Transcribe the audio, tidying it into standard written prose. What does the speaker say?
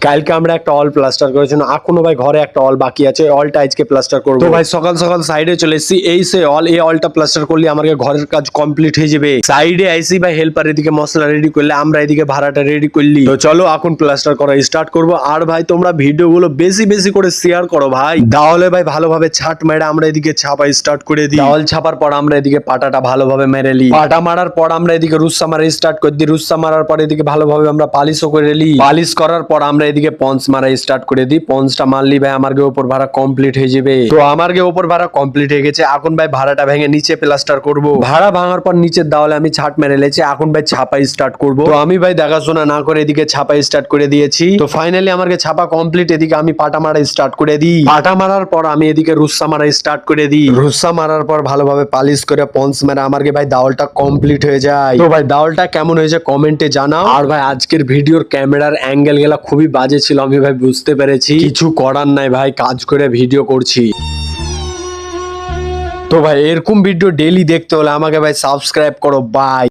কালকে আমরা একটা অল প্লাস্টার করেছি না, এখনো ভাই ঘরে একটা অল বাকি আছে, অলটা আজকে প্লাস্টার করবো। তো ভাই সকাল সকাল সাইডে চলে এসেছি, এই সে অল, এই অলটা প্লাস্টার করলে আমাদের ঘরের কাজ কমপ্লিট হয়ে যাবে। সাইডে আইসি ভাই হেল্পার এদিকে মশলা রেডি করলে, আমরা এদিকে ভাড়াটা রেডি করলি। তো চলো এখন প্লাস্টার করা স্টার্ট করবো। আর ভাই তোমরা ভিডিও গুলো বেশি বেশি করে শেয়ার করো ভাই, তাহলে ভাই ভালোভাবে ছাট মেরে আমরা এদিকে ছাপা স্টার্ট করে দিই। অল ছাপার পর আমরা এদিকে পাটাটা ভালোভাবে মেরে লি, পাটা মারার পর আমরা এদিকে রুস্সা মারা স্টার্ট করে দিই, রুস্সা মারার পর এদিকে ভালোভাবে আমরা পালিশও করে লি, পালিশ করার পর আমরা এদিকে পঞ্চ মারা স্টার্ট করে দিই। পঞ্চটা মারলি ভাই আমার উপর ভাড়া কমপ্লিট হয়ে যাবে। তো আমার উপর ভাড়া কমপ্লিট হয়ে গেছে, এখন ভাই ভাড়াটা ভেঙে নিচে প্লাস্টার করব। ভাড়া ভাঙার পর নিচের দেওয়ালে আমি ছাট মেরে লেছি, এখন ভাই ছাপা স্টার্ট করব। তো আমি ভাই দেখাশোনা না করে এদিকে ছাপা স্টার্ট করে দিয়েছি। তো ফাইনালি আমার ছাপা কমপ্লিট, এদিকে আমি পাটা মারা স্টার্ট করে দিই। পাটা মারার পর আমি এদিকে রুস্সা মারা স্টার্ট করে দিই। রুস্সা মারার পর ভালোভাবে পালিশ করে পঞ্চ মেরে আমার ভাই দাওয়ালটা কমপ্লিট হয়ে যায়। তো ভাই দাওয়ালটা কেমন হয়েছে কমেন্টে জানাও। আর ভাই আজকের ভিডিওর ক্যামেরার অ্যাঙ্গেল গুলা খুবই বাজে ছিল, আমি ভাই বুঝতে পেরেছি, কিছু করার নাই ভাই, কাজ করে ভিডিও করছি। তো ভাই এরকম ভিডিও ডেইলি দেখতে হলে আমাকে ভাই সাবস্ক্রাইব করো। বাই।